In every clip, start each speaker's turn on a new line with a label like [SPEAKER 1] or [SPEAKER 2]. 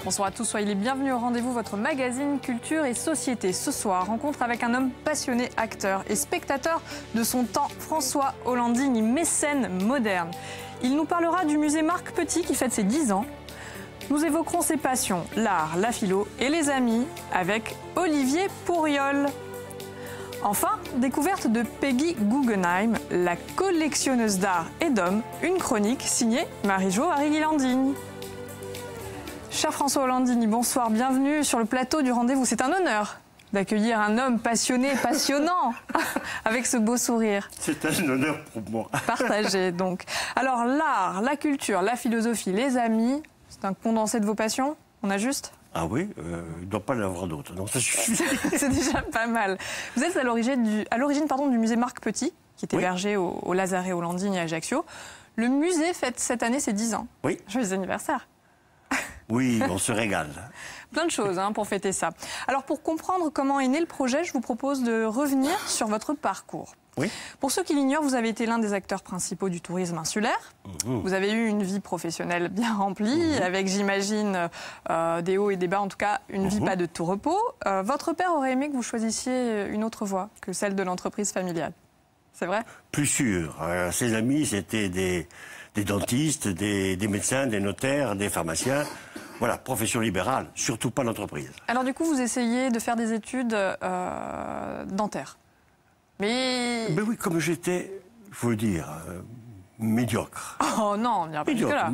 [SPEAKER 1] Bonsoir à tous, soyez les bienvenus au rendez-vous, votre magazine Culture et Société. Ce soir, rencontre avec un homme passionné, acteur et spectateur de son temps, François Hollandini, mécène moderne. Il nous parlera du musée Marc Petit qui fête ses 10 ans. Nous évoquerons ses passions, l'art, la philo et les amis avec Olivier Pourriol. Enfin, découverte de Peggy Guggenheim, la collectionneuse d'art et d'hommes, une chronique signée Marie-Jo Arriguilandini. Cher François Hollandini, bonsoir, bienvenue sur le plateau du rendez-vous. C'est un honneur d'accueillir un homme passionné, passionnant, avec ce beau sourire.
[SPEAKER 2] C'est un honneur pour moi.
[SPEAKER 1] Partagé donc. Alors l'art, la culture, la philosophie, les amis, c'est un condensé de vos passions, on a juste ?
[SPEAKER 2] Ah oui, il ne doit pas y en avoir d'autres, non, ça suffit.
[SPEAKER 1] C'est déjà pas mal. Vous êtes à l'origine du musée Marc Petit, qui est hébergé au Lazaret Hollandini à Ajaccio. Le musée fête cette année ses 10 ans.
[SPEAKER 2] Oui.
[SPEAKER 1] Joyeux anniversaire.
[SPEAKER 2] Oui, on se régale.
[SPEAKER 1] Plein de choses pour fêter ça. Alors pour comprendre comment est né le projet, je vous propose de revenir sur votre parcours.
[SPEAKER 2] Oui.
[SPEAKER 1] Pour ceux qui l'ignorent, vous avez été l'un des acteurs principaux du tourisme insulaire. Vous avez eu une vie professionnelle bien remplie, avec, j'imagine, des hauts et des bas, en tout cas, une vie pas de tout repos. Votre père aurait aimé que vous choisissiez une autre voie que celle de l'entreprise familiale. C'est vrai ?
[SPEAKER 2] Plus sûr. Ses amis, c'était des dentistes, des médecins, des notaires, des pharmaciens. Voilà, profession libérale, surtout pas l'entreprise.
[SPEAKER 1] Alors du coup, vous essayez de faire des études dentaires. Mais
[SPEAKER 2] oui, comme j'étais, il faut le dire, médiocre.
[SPEAKER 1] Oh non, on n'ira pas jusque-là.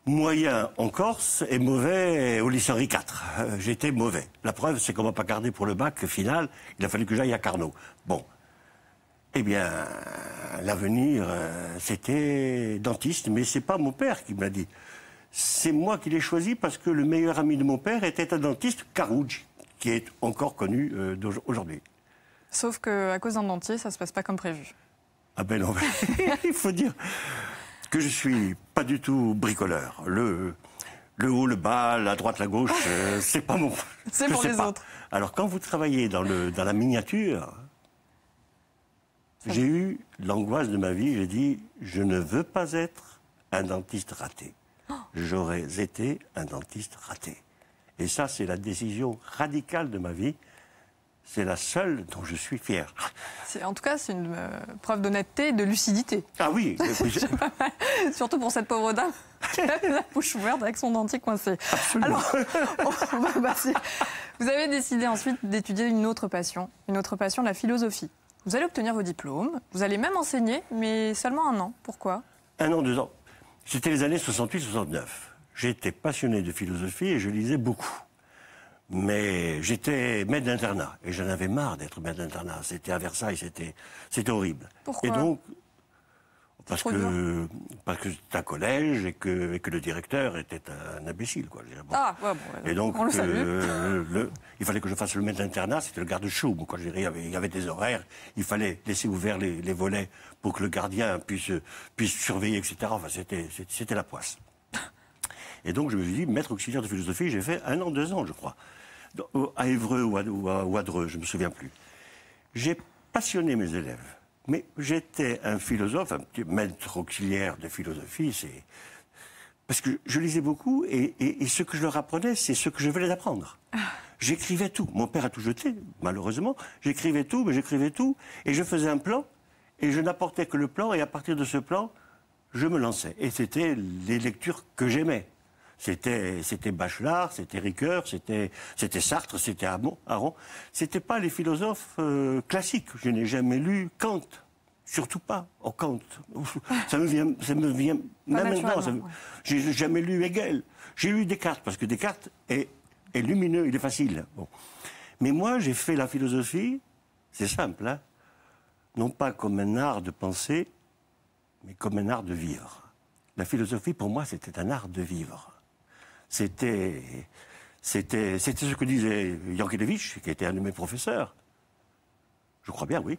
[SPEAKER 2] Moyen en Corse et mauvais au lycée Henri IV. J'étais mauvais. La preuve, c'est qu'on m'a pas gardé pour le bac final. Il a fallu que j'aille à Carnot. Bon. Eh bien, l'avenir, c'était dentiste, mais c'est pas mon père qui me l'a dit. C'est moi qui l'ai choisi parce que le meilleur ami de mon père était un dentiste, Carouge, qui est encore connu aujourd'hui.
[SPEAKER 1] Sauf qu'à cause d'un dentier, ça ne se passe pas comme prévu.
[SPEAKER 2] Ah ben non, il faut dire que je suis pas du tout bricoleur. Le haut, le bas, la droite, la gauche, c'est pas mon...
[SPEAKER 1] C'est pour les autres.
[SPEAKER 2] Alors quand vous travaillez dans la miniature, j'ai eu l'angoisse de ma vie, j'ai dit, je ne veux pas être un dentiste raté. J'aurais été un dentiste raté. Et ça, c'est la décision radicale de ma vie. C'est la seule dont je suis fier.
[SPEAKER 1] En tout cas, c'est une preuve d'honnêteté et de lucidité.
[SPEAKER 2] Ah oui.
[SPEAKER 1] Surtout pour cette pauvre dame qui avait la bouche ouverte avec son dentier coincé.
[SPEAKER 2] Absolument.
[SPEAKER 1] Alors, on va passer. Vous avez décidé ensuite d'étudier une autre passion, la philosophie. Vous allez obtenir vos diplômes, vous allez même enseigner, mais seulement 1 an. Pourquoi ?
[SPEAKER 2] 1 an, 2 ans. C'était les années 68-69. J'étais passionné de philosophie et je lisais beaucoup. Mais j'étais maître d'internat et j'en avais marre d'être maître d'internat. C'était à Versailles, c'était horrible.
[SPEAKER 1] Pourquoi ?
[SPEAKER 2] Et donc, parce que c'était un collège et que le directeur était un imbécile, quoi. Bon.
[SPEAKER 1] Ah, ouais, bon,
[SPEAKER 2] et donc,
[SPEAKER 1] on le salue.
[SPEAKER 2] il fallait que je fasse le maître d'internat, c'était le garde-chou. Quoi, il y avait des horaires, il fallait laisser ouverts les volets pour que le gardien puisse surveiller, etc. Enfin, c'était la poisse. Et donc, je me suis dit, maître auxiliaire de philosophie, j'ai fait 1 an, 2 ans, je crois. À Évreux ou à Dreux, je ne me souviens plus. J'ai passionné mes élèves. Mais j'étais un philosophe, un petit maître auxiliaire de philosophie, parce que je lisais beaucoup et ce que je leur apprenais, c'est ce que je venais d'apprendre. J'écrivais tout. Mon père a tout jeté, malheureusement. J'écrivais tout, et je faisais un plan, et je n'apportais que le plan, et à partir de ce plan, je me lançais. Et c'était les lectures que j'aimais. C'était Bachelard, c'était Ricoeur, c'était Sartre, c'était Aron. C'était pas les philosophes classiques. Je n'ai jamais lu Kant, surtout pas. Oh, Kant, ça me vient même maintenant. J'ai jamais lu Hegel. J'ai lu Descartes parce que Descartes est lumineux, il est facile. Bon. Mais moi, j'ai fait la philosophie. C'est simple, hein, non pas comme un art de penser, mais comme un art de vivre. La philosophie, pour moi, c'était un art de vivre. C'était ce que disait Yankelevitch, qui était un de mes professeurs. Je crois bien, oui.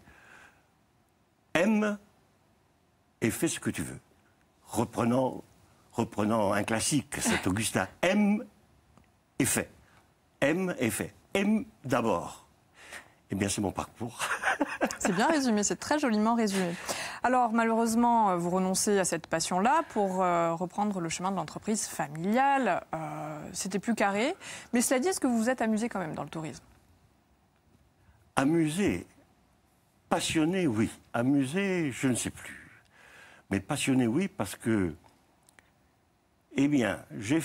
[SPEAKER 2] Aime et fais ce que tu veux. Reprenant un classique, cet Augustin. Aime et fais. Aime et fais. Aime d'abord. Eh bien, c'est mon parcours.
[SPEAKER 1] C'est bien résumé, c'est très joliment résumé. Alors malheureusement, vous renoncez à cette passion-là pour reprendre le chemin de l'entreprise familiale. C'était plus carré. Mais cela dit, est-ce que vous vous êtes amusé quand même dans le tourisme?
[SPEAKER 2] Amusé, passionné, oui. Amusé, je ne sais plus. Mais passionné, oui, parce que, eh bien, j'ai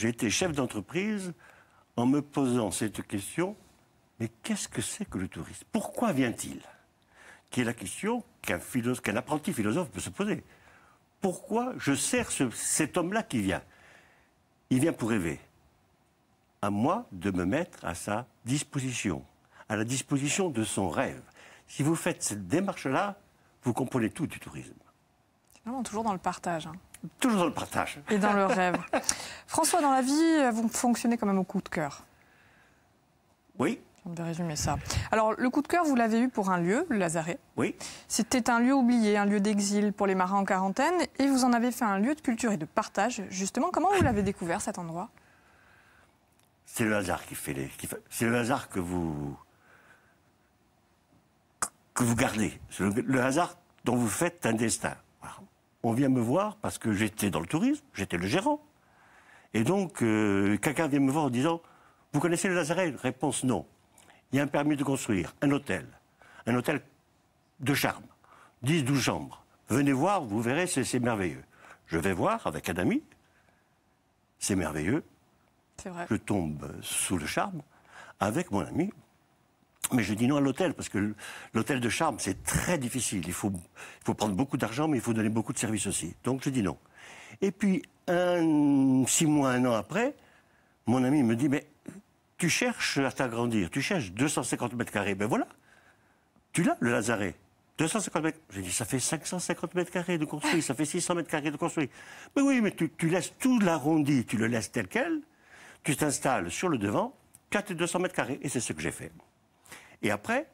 [SPEAKER 2] été chef d'entreprise en me posant cette question, mais qu'est-ce que c'est que le tourisme? Pourquoi vient-il? Qui est la question qu'un apprenti philosophe peut se poser. Pourquoi je sers cet homme-là qui vient? Il vient pour rêver. À moi de me mettre à sa disposition, à la disposition de son rêve. Si vous faites cette démarche-là, vous comprenez tout du tourisme.
[SPEAKER 1] C'est vraiment toujours dans le partage.
[SPEAKER 2] Toujours dans le partage.
[SPEAKER 1] Et dans le rêve. François, dans la vie, vous fonctionnez quand même au coup de cœur.
[SPEAKER 2] Oui.
[SPEAKER 1] On devait résumer ça. Alors, le coup de cœur, vous l'avez eu pour un lieu, le Lazaret.
[SPEAKER 2] Oui.
[SPEAKER 1] C'était un lieu oublié, un lieu d'exil pour les marins en quarantaine. Et vous en avez fait un lieu de culture et de partage. Justement, comment vous l'avez découvert, cet endroit?
[SPEAKER 2] C'est le hasard c'est le hasard que vous gardez. C'est le hasard dont vous faites un destin. Voilà. On vient me voir parce que j'étais dans le tourisme, j'étais le gérant. Et donc, quelqu'un vient me voir en disant « Vous connaissez le Lazaret ?» Réponse « Non. » Il y a un permis de construire, un hôtel de charme, 10-12 chambres. Venez voir, vous verrez, c'est merveilleux. Je vais voir avec un ami, c'est merveilleux.
[SPEAKER 1] C'est vrai.
[SPEAKER 2] Je tombe sous le charme avec mon ami. Mais je dis non à l'hôtel, parce que l'hôtel de charme, c'est très difficile. Il faut prendre beaucoup d'argent, mais il faut donner beaucoup de services aussi. Donc je dis non. Et puis, 6 mois, 1 an après, mon ami me dit, mais tu cherches à t'agrandir, tu cherches 250 mètres carrés. Ben voilà, tu l'as, le Lazaret. 250 mètres. J'ai dit, ça fait 550 mètres carrés de construit, ça fait 600 mètres carrés de construit. Mais oui, mais tu laisses tout l'arrondi, tu le laisses tel quel, tu t'installes sur le devant, 4 et 200 mètres carrés. Et c'est ce que j'ai fait. Et après,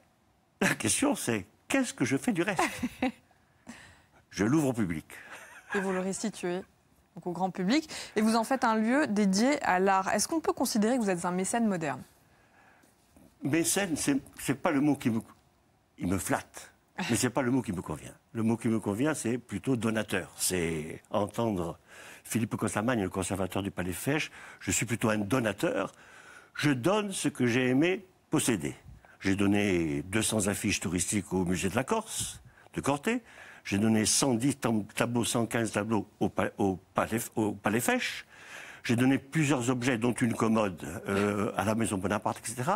[SPEAKER 2] la question c'est, qu'est-ce que je fais du reste? Je l'ouvre au public.
[SPEAKER 1] Et vous le restituez donc au grand public. Et vous en faites un lieu dédié à l'art. Est-ce qu'on peut considérer que vous êtes un mécène moderne?
[SPEAKER 2] Mécène, c'est pas le mot il me flatte, mais c'est pas le mot qui me convient. Le mot qui me convient, c'est plutôt donateur. C'est entendre Philippe Cossamagne, le conservateur du Palais Fèche. Je suis plutôt un donateur. Je donne ce que j'ai aimé posséder. J'ai donné 200 affiches touristiques au musée de la Corse, de Corté. J'ai donné 110 tableaux, 115 tableaux au Palais Fèche. J'ai donné plusieurs objets, dont une commode à la Maison Bonaparte, etc.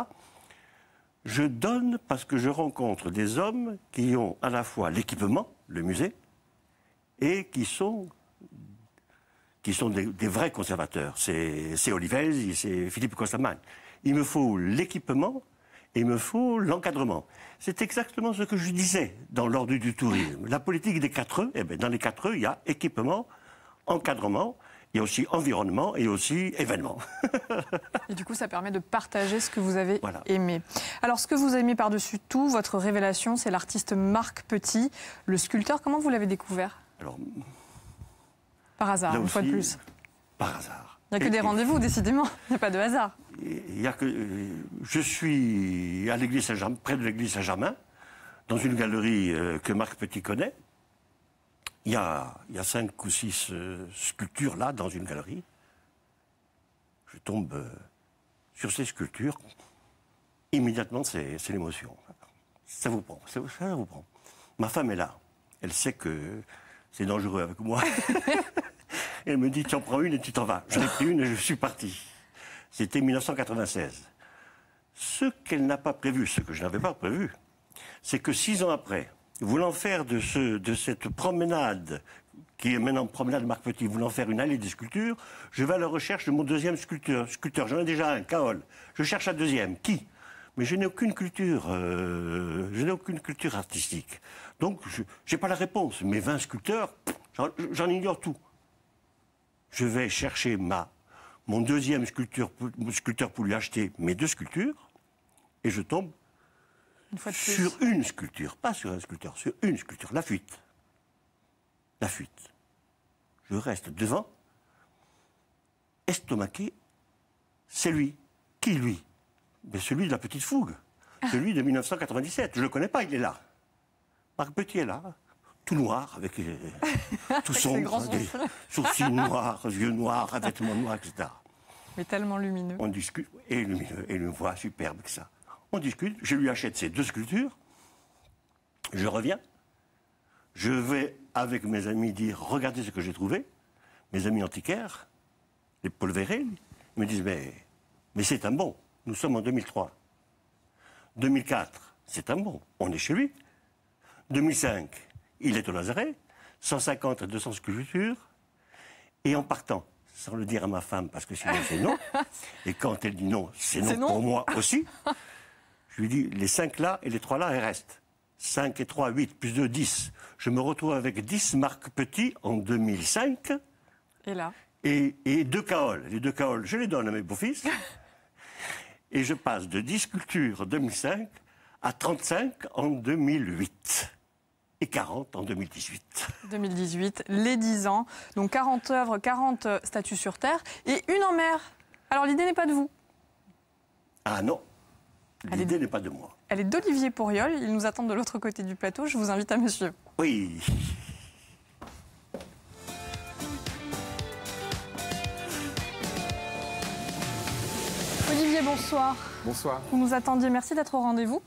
[SPEAKER 2] Je donne parce que je rencontre des hommes qui ont à la fois l'équipement, le musée, et qui sont des vrais conservateurs. C'est Olivès, c'est Philippe Cossamagne. Il me faut l'équipement et il me faut l'encadrement. C'est exactement ce que je disais dans l'ordre du tourisme. La politique des 4 E, eh bien, dans les 4 E, il y a équipement, encadrement, il y a aussi environnement et aussi événement.
[SPEAKER 1] Et du coup, ça permet de partager ce que vous avez
[SPEAKER 2] Voilà.
[SPEAKER 1] aimé. Alors, ce que vous aimez par-dessus tout, votre révélation, c'est l'artiste Marc Petit, le sculpteur. Comment vous l'avez découvert?
[SPEAKER 2] Alors,
[SPEAKER 1] par hasard,
[SPEAKER 2] là
[SPEAKER 1] une
[SPEAKER 2] aussi,
[SPEAKER 1] fois de plus.
[SPEAKER 2] Par hasard.
[SPEAKER 1] Il n'y a que des rendez-vous, décidément. Il n'y a pas de hasard.
[SPEAKER 2] Il y a que, je suis à l'église Saint-Germain, près de l'église Saint-Germain, dans une galerie que Marc Petit connaît. Il y a 5 ou 6 sculptures là, dans une galerie. Je tombe sur ces sculptures. Immédiatement, c'est l'émotion. Ça vous prend, ça vous prend. Ma femme est là. Elle sait que c'est dangereux avec moi. Elle me dit, tu en prends une et tu t'en vas. J'en ai pris une et je suis parti. C'était 1996. Ce qu'elle n'a pas prévu, ce que je n'avais pas prévu, c'est que 6 ans après, voulant faire de cette promenade, qui est maintenant promenade Marc Petit, voulant faire une allée des sculptures, je vais à la recherche de mon deuxième sculpteur. J'en ai déjà un, Kaol. Je cherche un deuxième. Qui? Mais je n'ai aucune culture, artistique. Donc, je n'ai pas la réponse. Mes 20 sculpteurs, j'en ignore tout. Je vais chercher mon deuxième sculpteur pour lui acheter mes 2 sculptures, et je tombe sur une sculpture, pas sur un sculpteur, sur une sculpture, la fuite. La fuite. Je reste devant, estomaqué, c'est lui. Qui lui? Mais celui de la petite fougue, celui de 1997. Je ne le connais pas, il est là. Marc Petit est là, tout noir, avec tout
[SPEAKER 1] ses
[SPEAKER 2] sombre,
[SPEAKER 1] grands
[SPEAKER 2] des sourcils noirs, yeux noirs, vêtements noirs, etc.
[SPEAKER 1] Mais tellement lumineux.
[SPEAKER 2] On discute, et lumineux, et une voix superbe que ça. On discute, je lui achète ces 2 sculptures, je reviens, je vais avec mes amis dire, regardez ce que j'ai trouvé, mes amis antiquaires, les Paul Verret, ils me disent, mais c'est un bon, nous sommes en 2003. 2004, c'est un bon, on est chez lui. 2005, il est au Lazaret, 150 à 200 sculptures, et en partant, sans le dire à ma femme, parce que sinon c'est non, et quand elle dit non, c'est non pour moi aussi, je lui dis, les 5 là et les 3 là, elles restent. 5 et 3, 8, plus 2, 10. Je me retrouve avec 10 Marc Petit en 2005.
[SPEAKER 1] Et là
[SPEAKER 2] et 2 caoles. Les 2 caoles, je les donne à mes beaux-fils. Et je passe de 10 sculptures en 2005 à 35 en 2008. Et 40 en 2018.
[SPEAKER 1] 2018, les 10 ans. Donc 40 œuvres, 40 statues sur Terre et une en mer. Alors l'idée n'est pas de vous.
[SPEAKER 2] Ah non, l'idée n'est pas de moi.
[SPEAKER 1] Elle est d'Olivier Pourriol. Il nous attend de l'autre côté du plateau. Je vous invite à me suivre.
[SPEAKER 2] Oui.
[SPEAKER 1] Olivier, bonsoir.
[SPEAKER 3] Bonsoir.
[SPEAKER 1] Vous nous attendiez. Merci d'être au rendez-vous.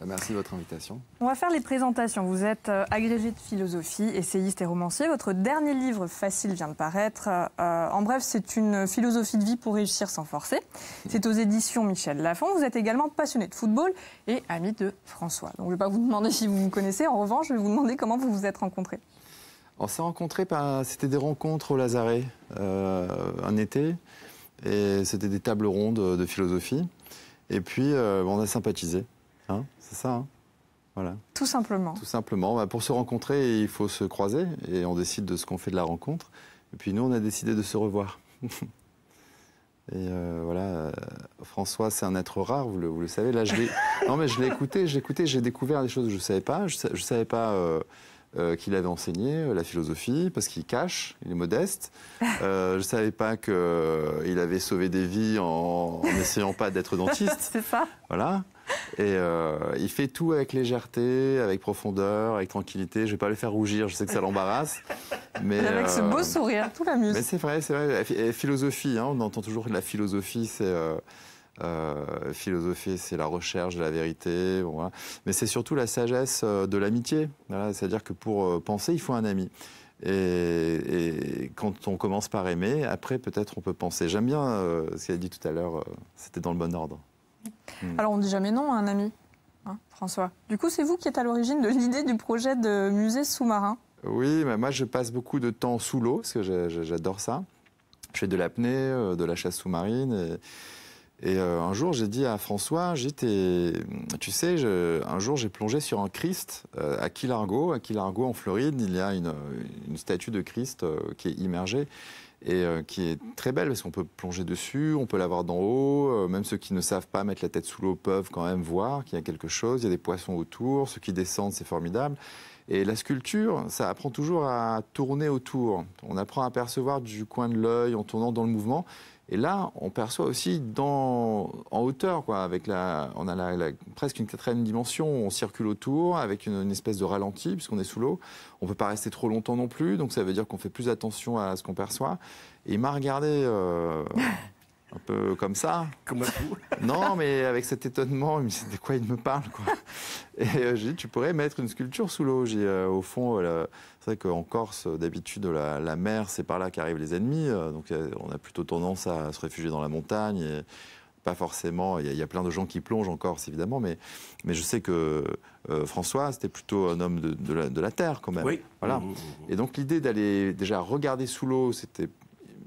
[SPEAKER 3] Merci de votre invitation.
[SPEAKER 1] On va faire les présentations. Vous êtes agrégé de philosophie, essayiste et romancier. Votre dernier livre, Facile, vient de paraître. En bref, c'est une philosophie de vie pour réussir sans forcer. C'est aux éditions Michel Lafon. Vous êtes également passionné de football et ami de François. Donc, je ne vais pas vous demander si vous vous connaissez. En revanche, je vais vous demander comment vous vous êtes rencontrés.
[SPEAKER 3] On s'est rencontrés, c'était des rencontres au Lazaret, un été. Et c'était des tables rondes de philosophie. Et puis, on a sympathisé. Hein, c'est ça, hein, voilà.
[SPEAKER 1] Tout simplement.
[SPEAKER 3] Tout simplement. Pour se rencontrer, il faut se croiser et on décide de ce qu'on fait de la rencontre. Et puis nous, on a décidé de se revoir. Et voilà, François, c'est un être rare, vous le savez. Là, je l'ai écouté, j'ai découvert des choses que je ne savais pas. Je savais pas qu'il avait enseigné la philosophie, parce qu'il cache, il est modeste. Je ne savais pas qu'il avait sauvé des vies en n'essayant pas d'être dentiste.
[SPEAKER 1] C'est ça.
[SPEAKER 3] Voilà. Et il fait tout avec légèreté, avec profondeur, avec tranquillité. Je ne vais pas le faire rougir, je sais que ça l'embarrasse. Mais
[SPEAKER 1] avec ce beau sourire, tout l'amuse.
[SPEAKER 3] Mais c'est vrai, c'est vrai. Et philosophie, hein, on entend toujours que la philosophie, c'est la recherche de la vérité. Bon, voilà. Mais c'est surtout la sagesse de l'amitié. Voilà. C'est-à-dire que pour penser, il faut un ami. Et quand on commence par aimer, après peut-être on peut penser. J'aime bien ce qu'elle a dit tout à l'heure, c'était dans le bon ordre.
[SPEAKER 1] Alors on ne dit jamais non à un ami, hein, François. Du coup, c'est vous qui êtes à l'origine de l'idée du projet de musée sous-marin.
[SPEAKER 3] Oui, mais moi je passe beaucoup de temps sous l'eau, parce que j'adore ça. Je fais de l'apnée, de la chasse sous-marine. Et un jour, j'ai dit à François, tu sais, un jour j'ai plongé sur un Christ à Key Largo. À Key Largo, en Floride, il y a une statue de Christ qui est immergée. Et qui est très belle parce qu'on peut plonger dessus, on peut la voir d'en haut. Même ceux qui ne savent pas mettre la tête sous l'eau peuvent quand même voir qu'il y a quelque chose. Il y a des poissons autour, ceux qui descendent, c'est formidable. Et la sculpture, ça apprend toujours à tourner autour. On apprend à percevoir du coin de l'œil en tournant dans le mouvement. Et là, on perçoit aussi en hauteur, quoi, on a presque une 4e dimension, on circule autour avec une espèce de ralenti, puisqu'on est sous l'eau. On ne peut pas rester trop longtemps non plus, donc ça veut dire qu'on fait plus attention à ce qu'on perçoit. Et il m'a regardé un peu comme ça.
[SPEAKER 2] Comme un fou.
[SPEAKER 3] Non, mais avec cet étonnement, il me dit, de quoi il me parle, quoi. Et j'ai dit, tu pourrais mettre une sculpture sous l'eau. Au fond, c'est vrai qu'en Corse, d'habitude, la mer, c'est par là qu'arrivent les ennemis. Donc on a plutôt tendance à se réfugier dans la montagne. Et pas forcément, il y a plein de gens qui plongent en Corse, évidemment, mais je sais que François, c'était plutôt un homme de la terre, quand même.
[SPEAKER 2] Oui.
[SPEAKER 3] Voilà. Et donc l'idée d'aller déjà regarder sous l'eau, c'était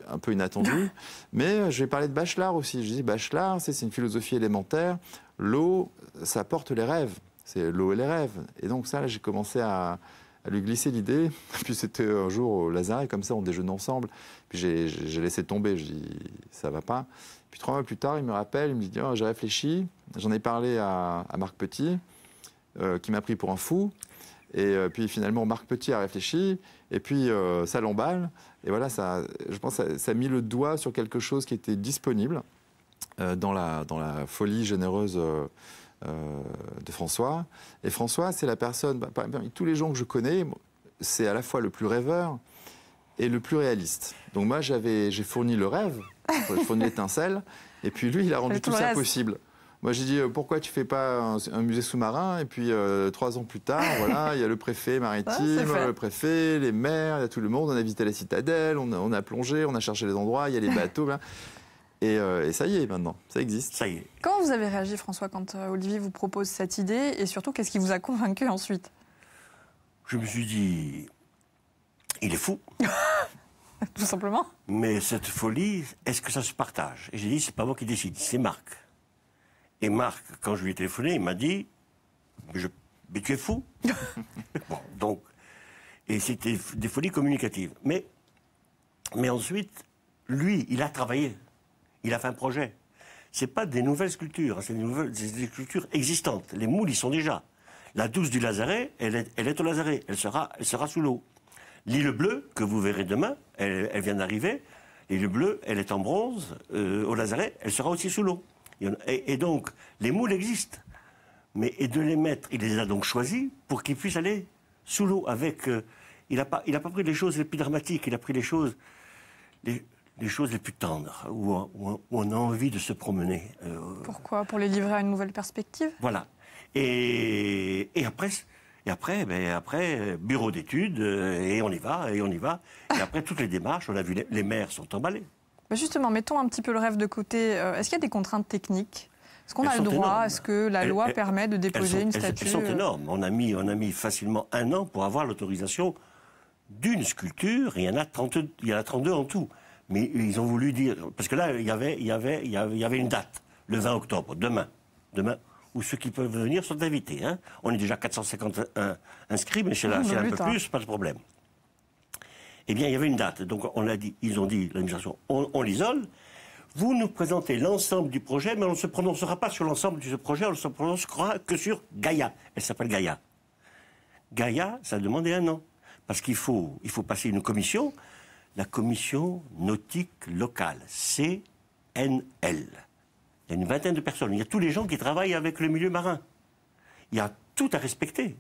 [SPEAKER 3] un peu inattendu. Mais je vais parler de Bachelard aussi. Je dis, Bachelard, c'est une philosophie élémentaire. L'eau, ça porte les rêves. C'est l'eau et les rêves. Et donc ça, là, j'ai commencé à lui glisser l'idée. Puis c'était un jour au Lazaret, comme ça, on déjeune ensemble. Puis j'ai laissé tomber. Je dis, ça va pas. Puis 3 mois plus tard, il me rappelle, il me dit, oh, j'ai réfléchi. J'en ai parlé à Marc Petit, qui m'a pris pour un fou. Et puis finalement, Marc Petit a réfléchi. Et puis ça l'emballe. Et voilà, je pense que ça a mis le doigt sur quelque chose qui était disponible dans la folie généreuse de François. Et François, c'est la personne, parmi tous les gens que je connais, c'est à la fois le plus rêveur et le plus réaliste. Donc moi, j'ai fourni le rêve, j'ai fourni l'étincelle, et puis lui, il a rendu tout ça possible. Moi, j'ai dit, pourquoi tu fais pas un musée sous-marin? Et puis, 3 ans plus tard, voilà, il y a le préfet maritime, le préfet, les maires, il y a tout le monde. On a visité la citadelle, on a plongé, on a cherché les endroits, il y a les bateaux. Là. Et ça y est, maintenant, ça existe.
[SPEAKER 2] Ça y est.
[SPEAKER 1] Comment vous avez réagi, François, quand Olivier vous propose cette idée? Et surtout, qu'est-ce qui vous a convaincu ensuite?
[SPEAKER 2] Je me suis dit, il est fou.
[SPEAKER 1] Tout simplement.
[SPEAKER 2] Mais cette folie, est-ce que ça se partage? Et j'ai dit, c'est pas moi qui décide, c'est Marc. Et Marc, quand je lui ai téléphoné, il m'a dit, mais tu es fou. Bon, donc, et c'était des folies communicatives. Mais ensuite, lui, il a travaillé. Il a fait un projet. C'est pas des nouvelles sculptures, c'est des sculptures existantes. Les moules, ils sont déjà. La douce du Lazaret, elle est au Lazaret. Elle sera sous l'eau. L'île bleue, que vous verrez demain, elle vient d'arriver. L'île bleue, elle est en bronze. Au Lazaret, elle sera aussi sous l'eau. Et donc, les moules existent. Et de les mettre, il les a donc choisis pour qu'ils puissent aller sous l'eau avec... il n'a pas pris les choses les plus dramatiques, il a pris les choses les plus tendres, où on a envie de se promener.
[SPEAKER 1] Pourquoi? Pour les livrer à une nouvelle perspective?
[SPEAKER 2] Voilà. Et après, bureau d'études, et on y va, et on y va. Et après, toutes les démarches, on a vu, les maires sont emballés.
[SPEAKER 1] Justement, mettons un petit peu le rêve de côté. Est-ce qu'il y a des contraintes techniques? Est-ce qu'on a le droit? Est-ce que la loi permet de déposer une statue?
[SPEAKER 2] Elles sont énormes. On a mis facilement 1 an pour avoir l'autorisation d'une sculpture. Il y en a 32 en tout. Mais ils ont voulu dire... Parce que là, il y avait une date, le 20 octobre, demain, où ceux qui peuvent venir sont invités. Hein. On est déjà 451 inscrits, mais c'est là, c'est un peu plus, pas de problème. Eh bien, il y avait une date. Donc, ils ont dit, l'administration, on l'isole. Vous nous présentez l'ensemble du projet, mais on ne se prononcera pas sur l'ensemble de ce projet, on ne se prononcera que sur Gaïa. Elle s'appelle Gaïa. Gaïa, ça a demandé 1 an. Parce qu'il faut passer une commission, la commission nautique locale, CNL. Il y a une vingtaine de personnes. Il y a tous les gens qui travaillent avec le milieu marin. Il y a tout à respecter.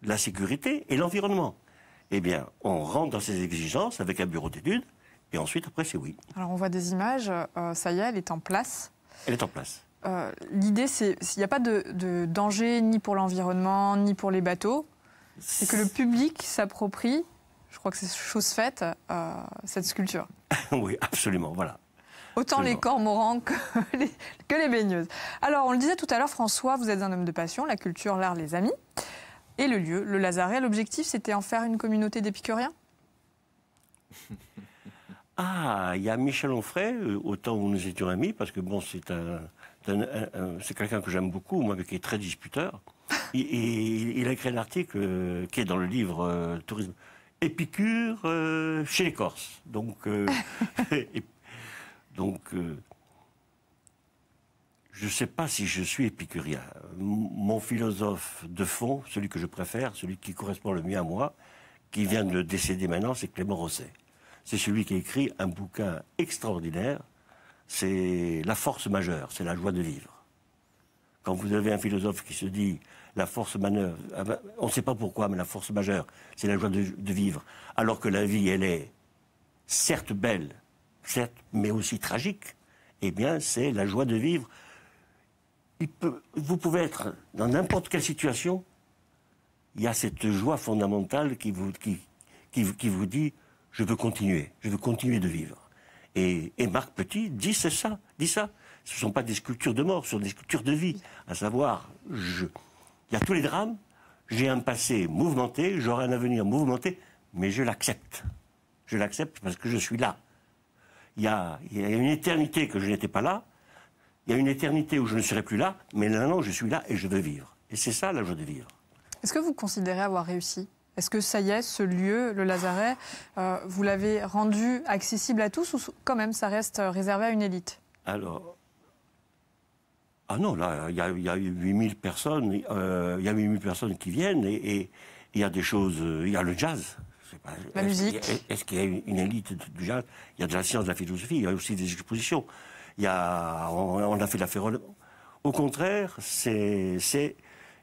[SPEAKER 2] La sécurité et l'environnement. Eh bien, on rentre dans ces exigences avec un bureau d'études, et ensuite, après, c'est oui.
[SPEAKER 1] Alors, on voit des images, ça y est, elle est en place.
[SPEAKER 2] Elle est en place.
[SPEAKER 1] L'idée, c'est qu'il n'y a pas de danger ni pour l'environnement, ni pour les bateaux. C'est que le public s'approprie, je crois que c'est chose faite, cette sculpture.
[SPEAKER 2] Oui, absolument, voilà.
[SPEAKER 1] Autant les cormorans que les baigneuses. Alors, on le disait tout à l'heure, François, vous êtes un homme de passion, la culture, l'art, les amis. Et le lieu, le Lazaret, l'objectif, c'était en faire une communauté d'épicuriens? Ah,
[SPEAKER 2] il y a Michel Onfray, au temps où nous étions amis, parce que bon, c'est quelqu'un que j'aime beaucoup, moi, qui est très disputeur. Il a écrit un article qui est dans le livre Tourisme Épicure chez les Corses. Donc, je ne sais pas si je suis épicurien. Mon philosophe de fond, celui que je préfère, celui qui correspond le mieux à moi, qui vient de décéder maintenant, c'est Clément Rosset. C'est celui qui a écrit un bouquin extraordinaire, c'est La force majeure, c'est la joie de vivre. Quand vous avez un philosophe qui se dit la force majeure, on ne sait pas pourquoi, mais la force majeure, c'est la joie de vivre, alors que la vie, elle est certes belle, certes, mais aussi tragique, eh bien, c'est la joie de vivre. Vous pouvez être dans n'importe quelle situation, il y a cette joie fondamentale qui vous dit « je veux continuer de vivre ». Et Marc Petit dit ça. Ce ne sont pas des sculptures de mort, ce sont des sculptures de vie. À savoir, il y a tous les drames, j'ai un passé mouvementé, j'aurai un avenir mouvementé, mais je l'accepte. Je l'accepte parce que je suis là. Il y a une éternité que je n'étais pas là, il y a une éternité où je ne serai plus là, mais maintenant je suis là et je veux vivre. Et c'est ça la joie de vivre. Est-ce que vous considérez avoir réussi ? Est-ce que ça y est, ce lieu, le Lazaret, vous l'avez rendu accessible à tous ou quand même ça reste réservé à une élite ? Alors, ah non, là, il y a 8000 personnes, il y a 8000 personnes qui viennent et il y a des choses, il y a le jazz. La musique. Est-ce qu'il y a une élite du jazz ? Il y a de la science, de la philosophie, il y a aussi des expositions. On a fait la Ferronne. Au contraire, c'est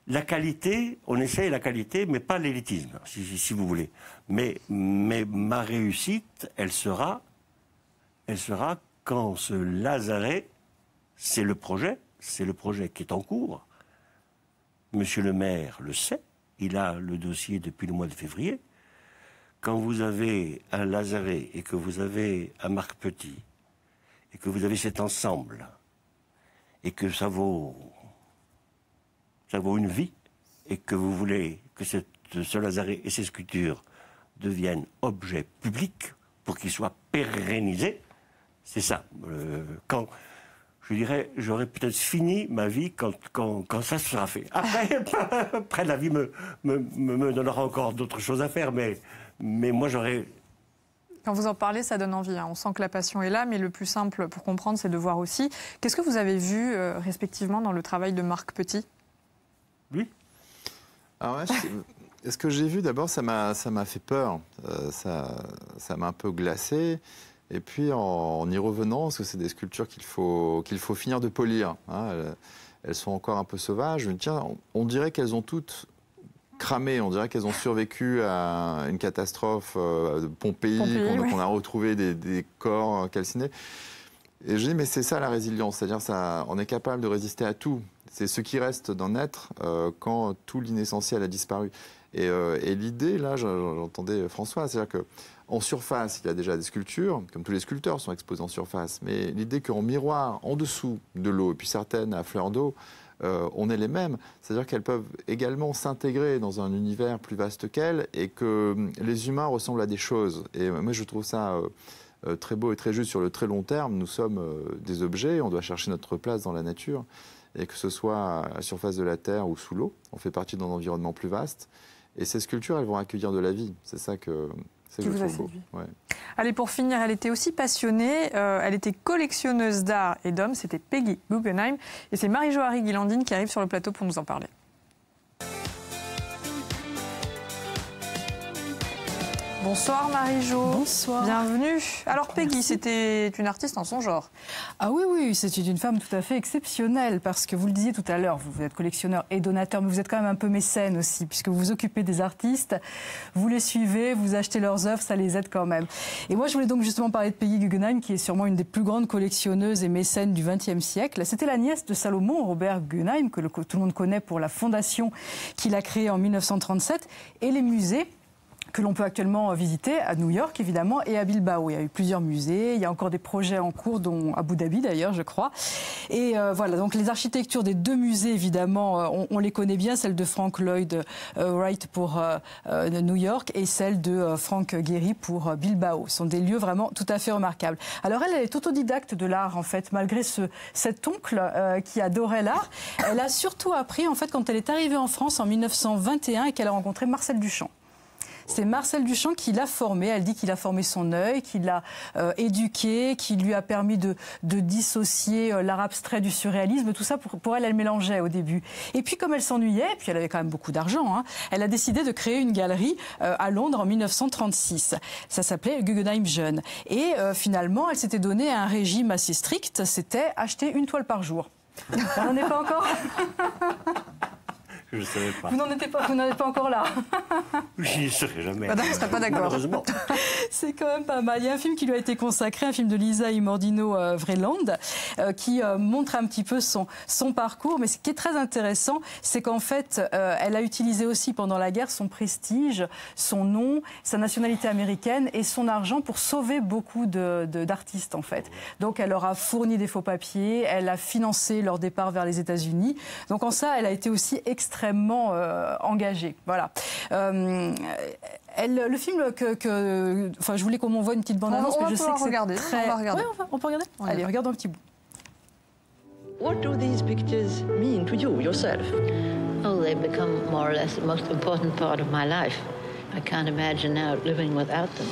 [SPEAKER 2] la qualité, on essaye la qualité, mais pas l'élitisme, si vous voulez. Mais ma réussite, elle sera quand ce lazaret, c'est le projet qui est en cours. Monsieur le maire le sait, il a le dossier depuis le mois de février. Quand vous avez un lazaret et que vous avez un Marc Petit, et que vous avez cet ensemble, et que ça vaut une vie, et que vous voulez que ce lazaret et ces sculptures deviennent objets publics pour qu'ils soient pérennisés, c'est ça. Quand, je dirais, j'aurais peut-être fini ma vie quand ça sera fait. Après la vie me donnera encore d'autres choses à faire, mais moi j'aurais...
[SPEAKER 1] Quand vous en parlez, ça donne envie. Hein. On sent que la passion est là, mais le plus simple pour comprendre, c'est de voir aussi. Qu'est-ce que vous avez vu respectivement dans le travail de Marc Petit?
[SPEAKER 2] Oui.
[SPEAKER 3] Alors ce que j'ai vu, d'abord, ça m'a fait peur. Ça m'a un peu glacé. Et puis, en y revenant, parce que c'est des sculptures qu'il faut finir de polir. Hein, elles sont encore un peu sauvages. Je me dis, tiens, on dirait qu'elles ont toutes cramé, on dirait qu'elles ont survécu à une catastrophe de Pompéi, qu'on a retrouvé des corps calcinés. Et je dis, mais c'est ça la résilience, c'est-à-dire on est capable de résister à tout. C'est ce qui reste d'en être quand tout l'inessentiel a disparu. Et l'idée, là, j'entendais François, c'est-à-dire qu'en surface, il y a déjà des sculptures, comme tous les sculpteurs sont exposés en surface, mais l'idée qu'en miroir, en dessous de l'eau, et puis certaines à fleur d'eau, on est les mêmes. C'est-à-dire qu'elles peuvent également s'intégrer dans un univers plus vaste qu'elles et que les humains ressemblent à des choses. Et moi, je trouve ça très beau et très juste sur le très long terme. Nous sommes des objets, on doit chercher notre place dans la nature. Et que ce soit à la surface de la Terre ou sous l'eau, on fait partie d'un environnement plus vaste. Et ces sculptures, elles vont accueillir de la vie. C'est ça que je trouve beau. Ouais.
[SPEAKER 1] Allez, pour finir, elle était aussi passionnée. Elle était collectionneuse d'art et d'hommes. C'était Peggy Guggenheim. Et c'est Marie-Jo Harry-Guilandine qui arrive sur le plateau pour nous en parler. Bonsoir Marie-Jo.
[SPEAKER 4] Bonsoir.
[SPEAKER 1] Bienvenue. Alors Peggy, c'était une artiste en son genre.
[SPEAKER 4] Ah oui, c'est une femme tout à fait exceptionnelle parce que vous le disiez tout à l'heure, vous êtes collectionneur et donateur, mais vous êtes quand même un peu mécène aussi puisque vous vous occupez des artistes, vous les suivez, vous achetez leurs œuvres, ça les aide quand même. Et moi je voulais donc justement parler de Peggy Guggenheim qui est sûrement une des plus grandes collectionneuses et mécènes du XXe siècle. C'était la nièce de Salomon Robert Guggenheim que tout le monde connaît pour la fondation qu'il a créée en 1937 et les musées que l'on peut actuellement visiter à New York, évidemment, et à Bilbao. Il y a eu plusieurs musées, il y a encore des projets en cours, dont Abu Dhabi, d'ailleurs, je crois. Et voilà, donc les architectures des deux musées, évidemment, on les connaît bien, celle de Frank Lloyd Wright pour New York et celle de Frank Gehry pour Bilbao. Ce sont des lieux vraiment tout à fait remarquables. Alors elle est autodidacte de l'art, en fait, malgré cet oncle qui adorait l'art. Elle a surtout appris, en fait, quand elle est arrivée en France en 1921 et qu'elle a rencontré Marcel Duchamp. C'est Marcel Duchamp qui l'a formé. Elle dit qu'il a formé son œil, qu'il l'a éduqué, qui lui a permis de dissocier l'art abstrait du surréalisme. Tout ça, pour elle, elle mélangeait au début. Et puis, comme elle s'ennuyait, et puis elle avait quand même beaucoup d'argent, hein, elle a décidé de créer une galerie à Londres en 1936. Ça s'appelait Guggenheim Jeune. Et finalement, elle s'était donné un régime assez strict. C'était acheter une toile par jour. On n'en est pas encore.
[SPEAKER 2] Je ne savais pas.
[SPEAKER 4] Vous n'en êtes pas encore là.
[SPEAKER 2] Je n'y serai jamais.
[SPEAKER 1] Je ne serais pas d'accord.
[SPEAKER 2] Malheureusement.
[SPEAKER 4] C'est quand même pas mal. Il y a un film qui lui a été consacré, un film de Lisa Imordino Vreeland, qui montre un petit peu son parcours. Mais ce qui est très intéressant, c'est qu'en fait, elle a utilisé aussi pendant la guerre son prestige, son nom, sa nationalité américaine et son argent pour sauver beaucoup d'artistes, en fait. Donc, elle leur a fourni des faux papiers, elle a financé leur départ vers les États-Unis. Donc, en ça, elle a été aussi extrêmement engagée. Voilà. Le film enfin, je voulais qu'on m'envoie une petite bande-annonce, mais je sais que c'est très...
[SPEAKER 1] On va regarder.
[SPEAKER 4] Ouais, on peut regarder. Allez, regardons un petit bout.
[SPEAKER 5] What do these pictures mean to you yourself?
[SPEAKER 6] Oh, they become more or less the most important part of my life. I can't imagine now living without them.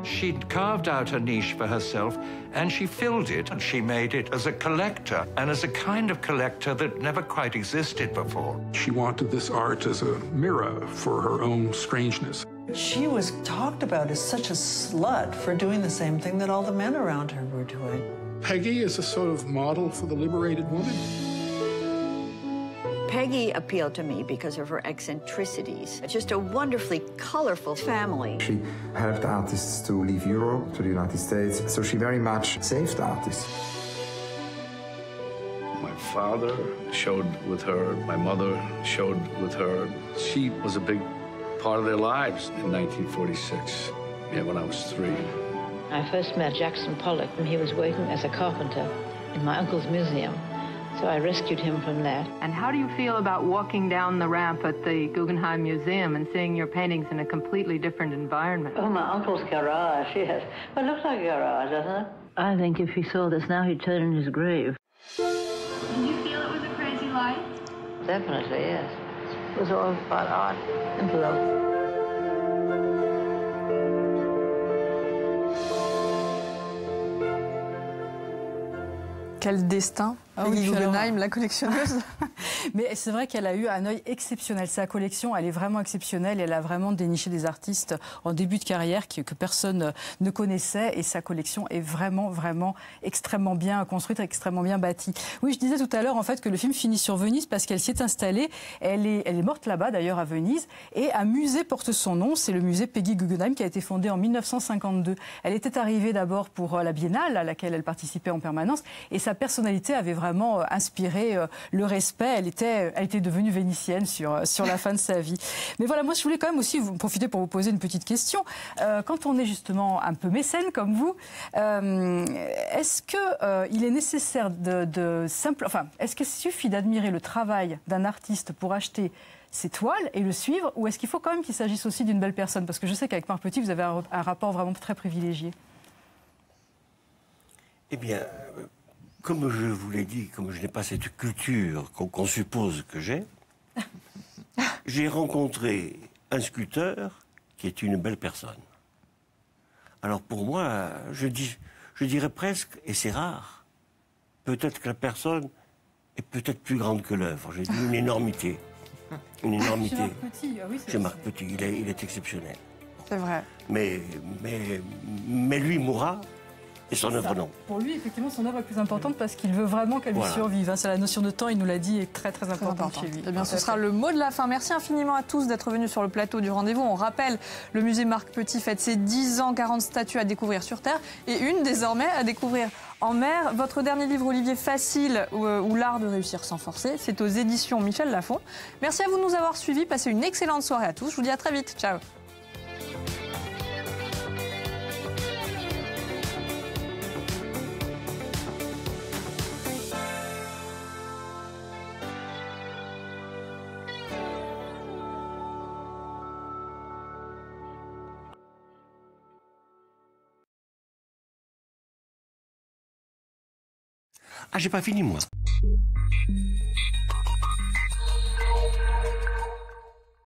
[SPEAKER 7] She'd carved out a niche for herself, and she filled it, and she made it as a collector, and as a kind of collector that never quite existed before.
[SPEAKER 8] She wanted this art as a mirror for her own strangeness.
[SPEAKER 5] She was talked about as such a slut for doing the same thing that all the men around her were doing.
[SPEAKER 8] Peggy is a sort of model for the liberated woman.
[SPEAKER 9] Peggy appealed to me because of her eccentricities. Just a wonderfully colorful family.
[SPEAKER 10] She helped artists to leave Europe to the United States, so she very much saved artists.
[SPEAKER 11] My father showed with her, my mother showed with her. She was a big part of their lives in 1946, when I was 3.
[SPEAKER 6] I first met Jackson Pollock when he was working as a carpenter in my uncle's museum. So I rescued him from that.
[SPEAKER 12] And how do you feel about walking down the ramp at the Guggenheim Museum and seeing your paintings in a completely different environment?
[SPEAKER 6] Oh, my uncle's garage, yes. Well, it looks like a garage, doesn't it? I think if he saw this now, he'd turn in his grave.
[SPEAKER 13] Did you feel it was a crazy life?
[SPEAKER 6] Definitely, yes. It was all about art and love.
[SPEAKER 1] Quel destin, Peggy Guggenheim, la collectionneuse.
[SPEAKER 4] Mais c'est vrai qu'elle a eu un œil exceptionnel. Sa collection, elle est vraiment exceptionnelle. Elle a vraiment déniché des artistes en début de carrière que personne ne connaissait. Et sa collection est vraiment, vraiment extrêmement bien construite, extrêmement bien bâtie. Oui, je disais tout à l'heure en fait que le film finit sur Venise parce qu'elle s'y est installée. Elle est morte là-bas d'ailleurs à Venise. Et un musée porte son nom. C'est le musée Peggy Guggenheim qui a été fondé en 1952. Elle était arrivée d'abord pour la Biennale à laquelle elle participait en permanence. Et sa personnalité avait vraiment inspiré le respect. Elle était devenue vénitienne sur la fin de sa vie. Mais voilà, moi je voulais quand même aussi vous profiter pour vous poser une petite question. Quand on est justement un peu mécène comme vous, est-ce qu'il est nécessaire est-ce qu'il suffit d'admirer le travail d'un artiste pour acheter ses toiles et le suivre, ou est-ce qu'il faut quand même qu'il s'agisse aussi d'une belle personne? Parce que je sais qu'avec Marc Petit, vous avez un rapport vraiment très privilégié.
[SPEAKER 2] Eh bien, comme je vous l'ai dit, comme je n'ai pas cette culture qu'on suppose que j'ai rencontré un sculpteur qui est une belle personne. Alors pour moi, je dirais presque, et c'est rare, peut-être que la personne est peut-être plus grande que l'œuvre. J'ai dit une énormité. Une énormité. Chez Marc Petit, il est exceptionnel.
[SPEAKER 1] C'est vrai.
[SPEAKER 2] Mais lui mourra. Et son œuvre, non.
[SPEAKER 4] Pour lui, effectivement, son œuvre est plus importante parce qu'il veut vraiment qu'elle lui survive. C'est la notion de temps, il nous l'a dit, est très très importante chez lui.
[SPEAKER 1] Eh bien, ce sera le mot de la fin. Merci infiniment à tous d'être venus sur le plateau du rendez-vous. On rappelle, le musée Marc Petit fête ses 10 ans, 40 statues à découvrir sur Terre et une désormais à découvrir en mer. Votre dernier livre, Olivier, Facile ou l'art de réussir sans forcer, c'est aux éditions Michel Lafon. Merci à vous de nous avoir suivis. Passez une excellente soirée à tous. Je vous dis à très vite. Ciao.
[SPEAKER 2] Ah, j'ai pas fini, moi.